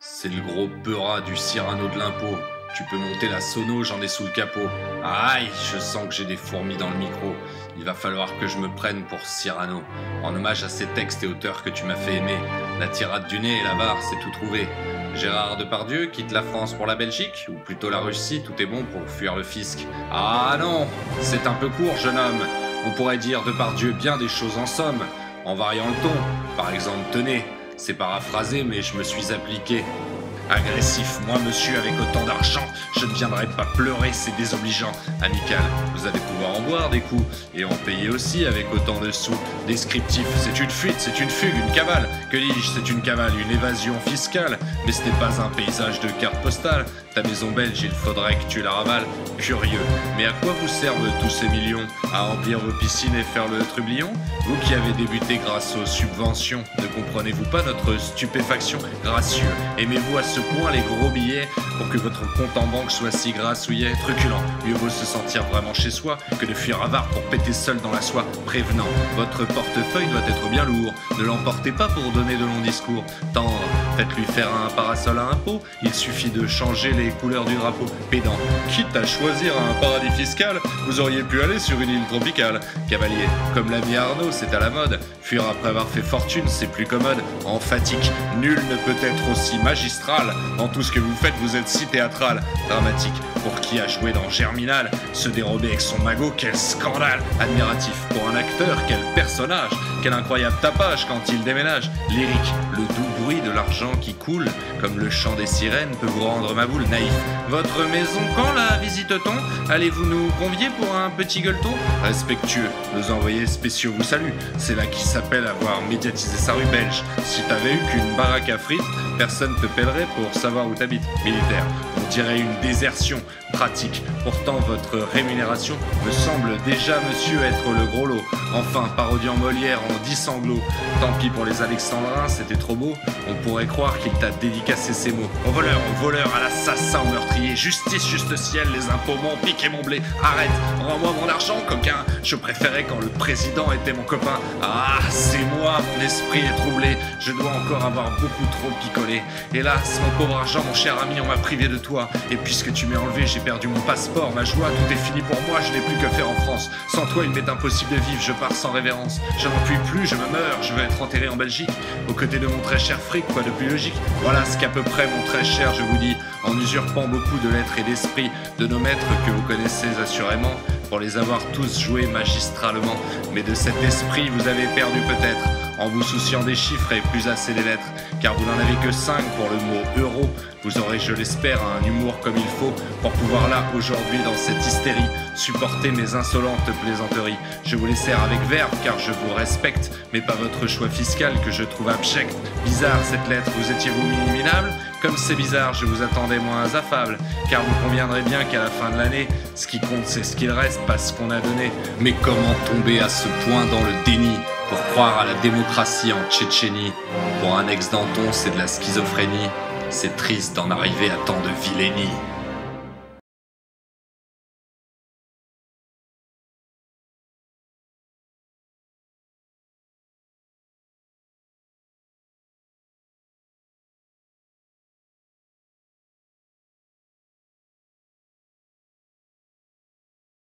C'est le gros peurat du Cyrano de l'impôt. Tu peux monter la sono, j'en ai sous le capot. Aïe, je sens que j'ai des fourmis dans le micro. Il va falloir que je me prenne pour Cyrano. En hommage à ces textes et auteurs que tu m'as fait aimer. La tirade du nez et la barre, c'est tout trouvé. Gérard Depardieu quitte la France pour la Belgique, ou plutôt la Russie, tout est bon pour fuir le fisc. Ah non, c'est un peu court, jeune homme. On pourrait dire Depardieu bien des choses en somme, en variant le ton. Par exemple, tenez, c'est paraphrasé, mais je me suis appliqué. Agressif, moi monsieur, avec autant d'argent, je ne viendrai pas pleurer, c'est désobligeant. Amical, vous allez pouvoir en boire des coups, et en payer aussi avec autant de sous. Descriptif, c'est une fuite, c'est une fugue, une cavale. Que dis-je, c'est une cavale, une évasion fiscale. Mais ce n'est pas un paysage de carte postale. Ta maison belge, il faudrait que tu la ravales. Curieux, mais à quoi vous servent tous ces millions? À remplir vos piscines et faire le trublion? Vous qui avez débuté grâce aux subventions, ne comprenez-vous pas notre stupéfaction? Gracieux, aimez-vous à ce point les gros billets pour que votre compte en banque soit si grassouillet? Truculent, mieux vaut se sentir vraiment chez soi que de fuir avare pour péter seul dans la soie. Prévenant, votre portefeuille doit être bien lourd, ne l'emportez pas pour donner de longs discours. Tendre, faites-lui faire un parasol à impôt, il suffit de changer les couleurs du drapeau. Pédant, quitte à choisir un paradis fiscal, vous auriez pu aller sur une île tropicale. Cavalier, comme l'ami Arnaud, c'est à la mode, fuir après avoir fait fortune, c'est plus commode. Emphatique, nul ne peut être aussi magistral, dans tout ce que vous faites, vous êtes si théâtral. Dramatique, pour qui a joué dans Germinal, se dérober avec son magot, quel scandale. Admiratif, pour un acteur, quel personnage, quel incroyable tapage quand il déménage. Lyrique, le doux bruit de l'argent qui coule, comme le chant des sirènes peut vous rendre ma boule. Naïf, votre maison quand la visite-t-on? Allez-vous nous convier pour un petit gueuleton? Respectueux, nos envoyés spéciaux vous saluent, c'est là qui s'appelle avoir médiatisé sa rue belge. Si t'avais eu qu'une baraque à frites, personne te pèlerait pour savoir où t'habites. Militaire, on dirait une désertion. Pratique, pourtant votre rémunération me semble déjà monsieur être le gros lot. Enfin, parodiant Molière en 10 sanglots. Tant pis pour les Alexandrins, c'était trop beau. On pourrait croire qu'il t'a dédicacé ces mots. Au voleur, à l'assassin, au meurtrier. Justice, juste ciel, les impôts m'ont piqué mon blé. Arrête, rends-moi mon argent, coquin. Je préférais quand le président était mon copain. Ah, c'est moi, mon esprit est troublé. Je dois encore avoir beaucoup trop picolé. Hélas, mon pauvre argent, mon cher ami, on m'a privé de toi. Et puisque tu m'as enlevé, j'ai perdu mon passeport, ma joie, tout est fini pour moi, je n'ai plus que faire en France. Sans toi, il m'est impossible de vivre, je pars sans révérence. Je n'en puis plus, je me meurs, je veux être enterré en Belgique, aux côtés de mon très cher fric, quoi de plus logique. Voilà ce qu'à peu près mon très cher, je vous dis, en usurpant beaucoup de lettres et d'esprit de nos maîtres que vous connaissez assurément, pour les avoir tous joués magistralement. Mais de cet esprit, vous avez perdu peut-être, en vous souciant des chiffres et plus assez des lettres, car vous n'en avez que 5 pour le mot euro. Vous aurez, je l'espère, un humour comme il faut pour pouvoir là, aujourd'hui, dans cette hystérie, supporter mes insolentes plaisanteries. Je vous les sers avec verve, car je vous respecte, mais pas votre choix fiscal que je trouve abject. Bizarre cette lettre, vous étiez-vous minable? Comme c'est bizarre, je vous attendais moins affable, car vous conviendrez bien qu'à la fin de l'année, ce qui compte c'est ce qu'il reste, pas ce qu'on a donné. Mais comment tomber à ce point dans le déni pour croire à la démocratie en Tchétchénie? Pour un ex-Danton, c'est de la schizophrénie. C'est triste d'en arriver à tant de vilainie.